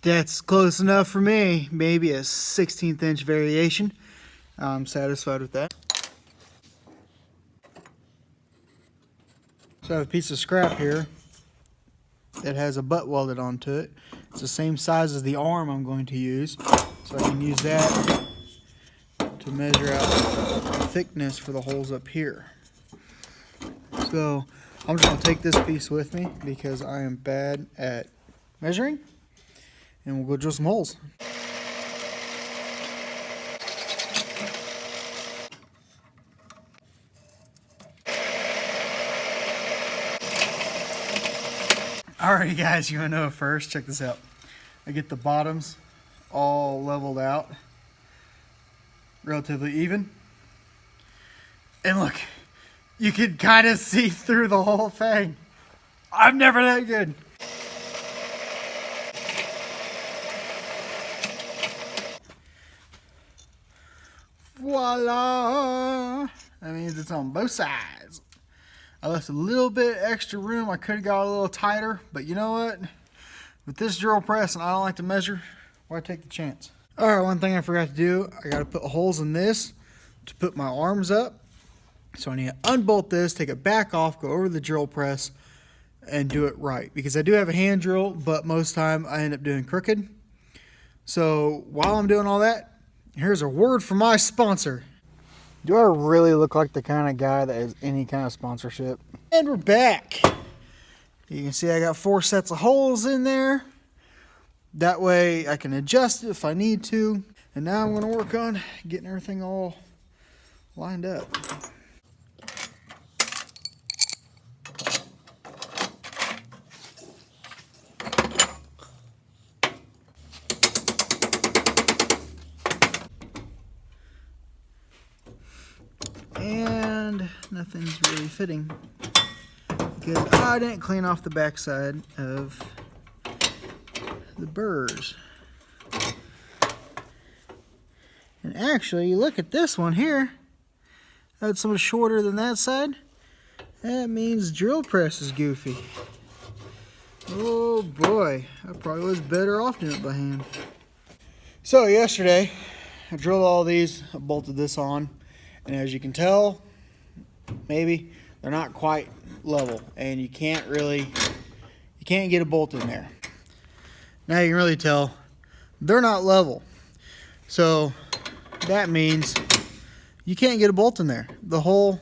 That's close enough for me. Maybe a 16th inch variation. I'm satisfied with that. So I have a piece of scrap here that has a butt welded onto it. It's the same size as the arm I'm going to use, so I can use that to measure out the thickness for the holes up here. So I'm just going to take this piece with me because I am bad at measuring, and we'll go drill some holes. Alrighty guys, you want to know first? Check this out. I get the bottoms all leveled out, relatively even. And look, you can kind of see through the whole thing. I'm never that good. Voila! That means it's on both sides. I left a little bit extra room. I could have got a little tighter, but you know what? With this drill press, and I don't like to measure, why take the chance? All right, one thing I forgot to do, I got to put holes in this to put my arms up. So I need to unbolt this, take it back off, go over the drill press, and do it right. Because I do have a hand drill, but most time I end up doing crooked. So while I'm doing all that, here's a word from my sponsor. Do I really look like the kind of guy that has any kind of sponsorship? And we're back. You can see I got 4 sets of holes in there. That way I can adjust it if I need to. And now I'm going to work on getting everything all lined up. And nothing's really fitting because I didn't clean off the backside of the burrs. And actually, look at this one here. That's so much shorter than that side. That means drill press is goofy. Oh boy, I probably was better off doing it by hand. So yesterday, I drilled all these, I bolted this on. And as you can tell, maybe they're not quite level, and you can't get a bolt in there. Now you can really tell they're not level. So that means you can't get a bolt in there. The hole,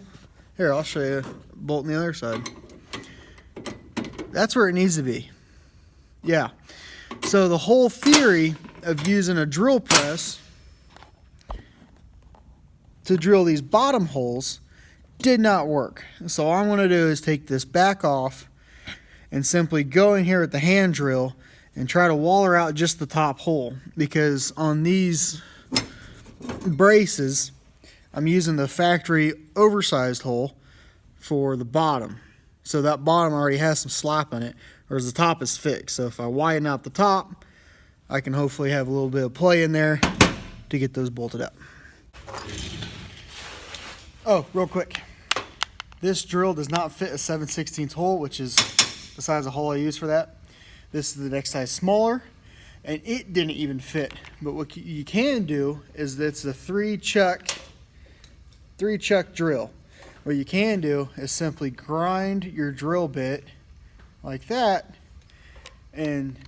here, I'll show you a bolt on the other side. That's where it needs to be. Yeah. So the whole theory of using a drill press to drill these bottom holes did not work. So all I'm going to do is take this back off and simply go in here with the hand drill and try to waller out just the top hole, because on these braces I'm using the factory oversized hole for the bottom. So that bottom already has some slap in it, whereas the top is fixed. So if I widen out the top, I can hopefully have a little bit of play in there to get those bolted up. Oh, real quick. This drill does not fit a 7/16 hole, which is the size of hole I use for that. This is the next size smaller, and it didn't even fit. But what you can do is it's a three chuck drill. What you can do is simply grind your drill bit like that, and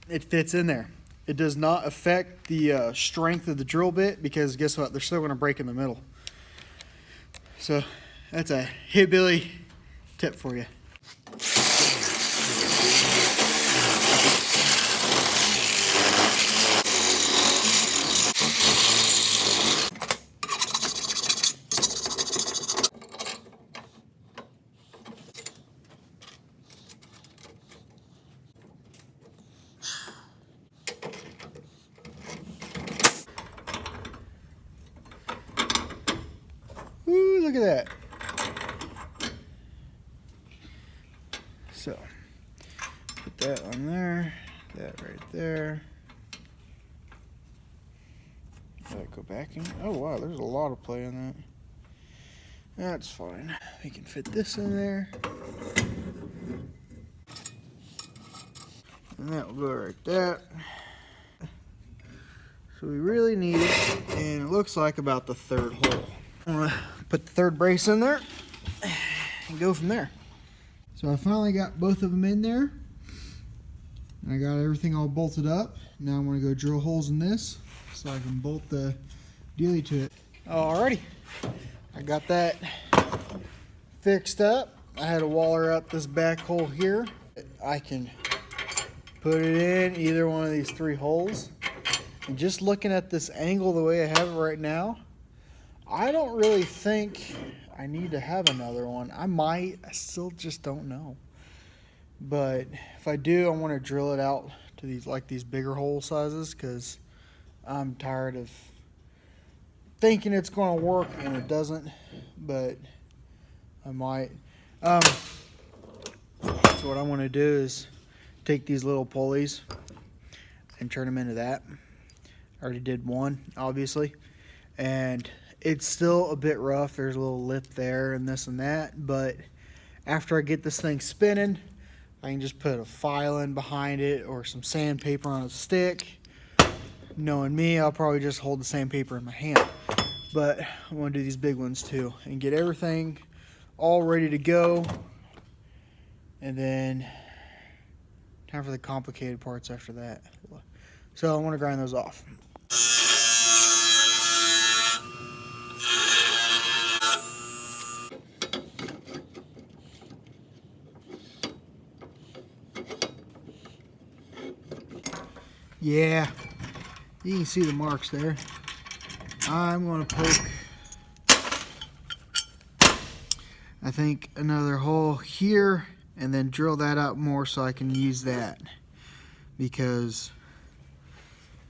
it fits in there. It does not affect the strength of the drill bit, because guess what? They're still going to break in the middle. So that's a hillbilly tip for you. Ooh, look at that. So, put that on there, that right there. Let it go back in. Oh wow, there's a lot of play in that. That's fine. We can fit this in there. And And that will go right there. So we really need it, and it looks like about the third hole. I'm gonna put the third brace in there and go from there. So I finally got both of them in there. And I got everything all bolted up. Now I'm gonna go drill holes in this so I can bolt the dealie to it. Alrighty, I got that fixed up. I had to waller up this back hole here. I can put it in either one of these 3 holes. And just looking at this angle the way I have it right now, I don't really think I need to have another one. I might, I still just don't know. But if I do, I want to drill it out to these bigger hole sizes, because I'm tired of thinking it's going to work and it doesn't, but I might. So what I want to do is take these little pulleys and turn them into that. I already did one, obviously, and it's still a bit rough. There's a little lip there and this and that, but after I get this thing spinning, I can just put a file in behind it or some sandpaper on a stick. Knowing me, I'll probably just hold the sandpaper in my hand, but I want to do these big ones too and get everything all ready to go. And then time for the complicated parts after that. So I want to grind those off. Yeah, you can see the marks there. I'm going to poke, I think, another hole here and then drill that out more so I can use that, because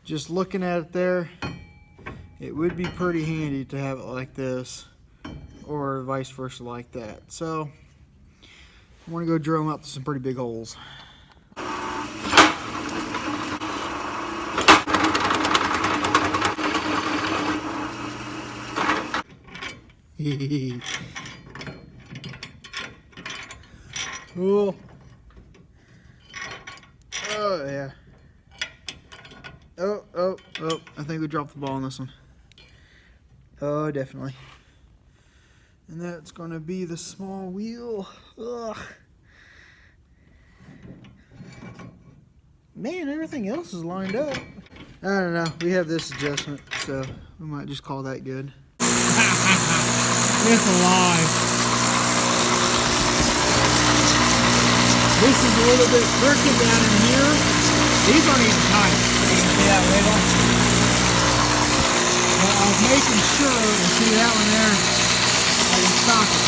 just looking at it there, it would be pretty handy to have it like this or vice versa like that. So I want to go drill them up to some pretty big holes. Cool. Oh yeah. Oh, I think we dropped the ball on this one. Oh, definitely. And that's going to be the small wheel. Ugh. Man, everything else is lined up. I don't know. We have this adjustment, so we might just call that good. It's alive. This is a little bit crooked down in here. These aren't even tight. You can see that wiggle. But I was making sure to see that one there. I can stock it.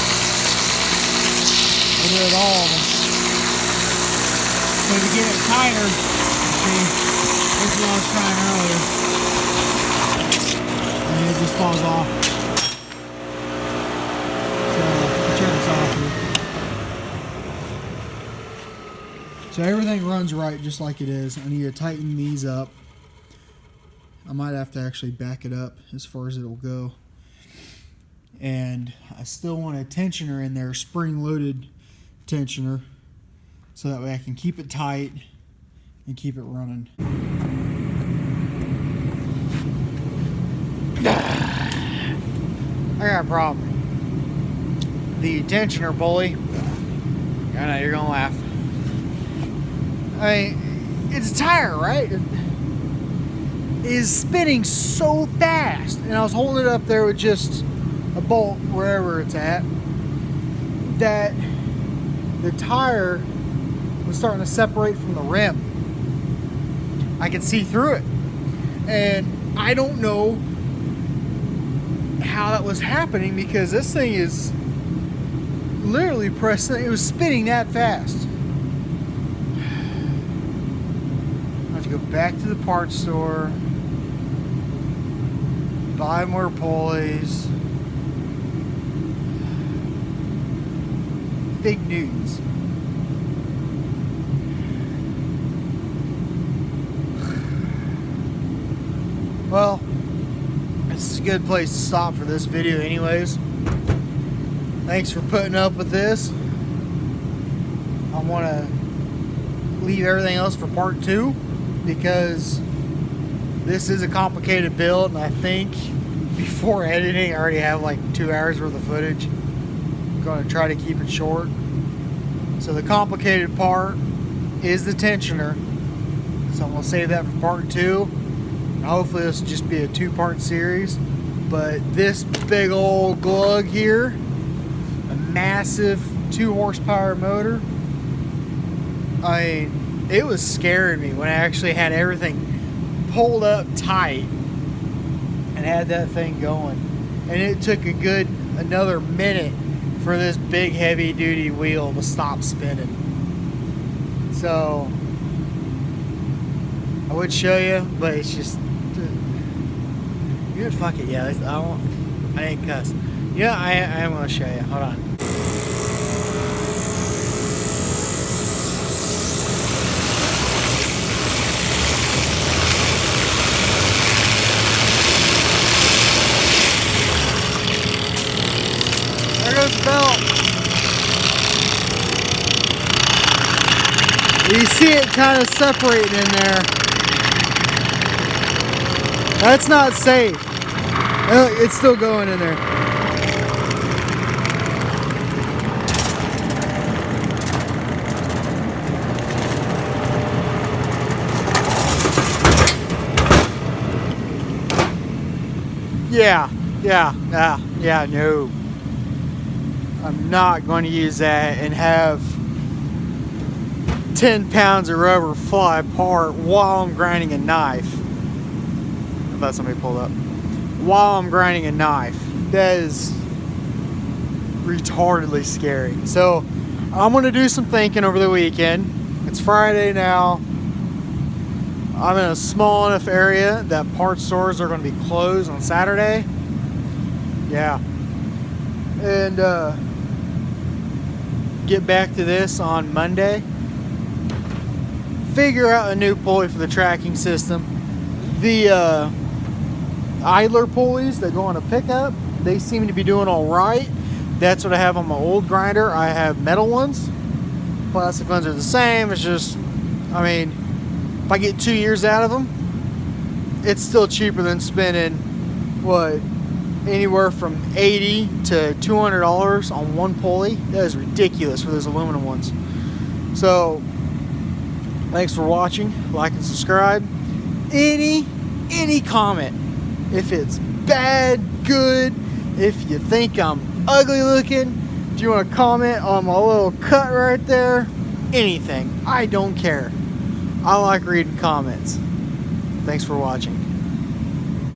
Over at all of them. So to get it tighter, see, this is what I was trying earlier. And it just falls off. So everything runs right just like it is. I need to tighten these up. I might have to actually back it up as far as it'll go. And I still want a tensioner in there, spring-loaded tensioner, so that way I can keep it tight and keep it running. I got a problem. The tensioner pulley, I know you're gonna laugh. I mean, it's a tire, right? It is spinning so fast, and I was holding it up there with just a bolt wherever it's at, that the tire was starting to separate from the rim. I could see through it, and I don't know how that was happening, because this thing is literally pressing. It was spinning that fast. I have to go back to the parts store, buy more pulleys. Big news. Well, this is a good place to stop for this video anyways. Thanks for putting up with this. I want to leave everything else for part 2 because this is a complicated build, and I think before editing I already have like 2 hours worth of footage. I'm going to try to keep it short. So the complicated part is the tensioner, so I'm going to save that for part 2, and hopefully this will just be a 2-part series. But this big old glug here, a massive 2 horsepower motor, I mean, it was scaring me when I actually had everything pulled up tight and had that thing going. And it took a good another minute for this big heavy duty wheel to stop spinning. So I would show you, but it's just, you know, fuck it, yeah, I ain't cuss. Yeah, I am gonna show you, hold on. There goes the belt. You see it kind of separating in there. That's not safe. It's still going in there. Yeah, no. I'm not going to use that and have 10 pounds of rubber fly apart while I'm grinding a knife. I thought somebody pulled up. While I'm grinding a knife. That is retardedly scary. So I'm going to do some thinking over the weekend. It's Friday now. I'm in a small enough area that parts stores are going to be closed on Saturday. Yeah. And get back to this on Monday. Figure out a new pulley for the tracking system. The idler pulleys that go on a pickup, they seem to be doing all right. That's what I have on my old grinder. I have metal ones. Plastic ones are the same. It's just, I mean, if I get 2 years out of them, it's still cheaper than spending, what, anywhere from $80 to $200 on one pulley. That is ridiculous for those aluminum ones. So, thanks for watching. Like and subscribe. Any comment. If it's bad, good, if you think I'm ugly looking, do you want to comment on my little cut right there? Anything. I don't care. I like reading comments. Thanks for watching.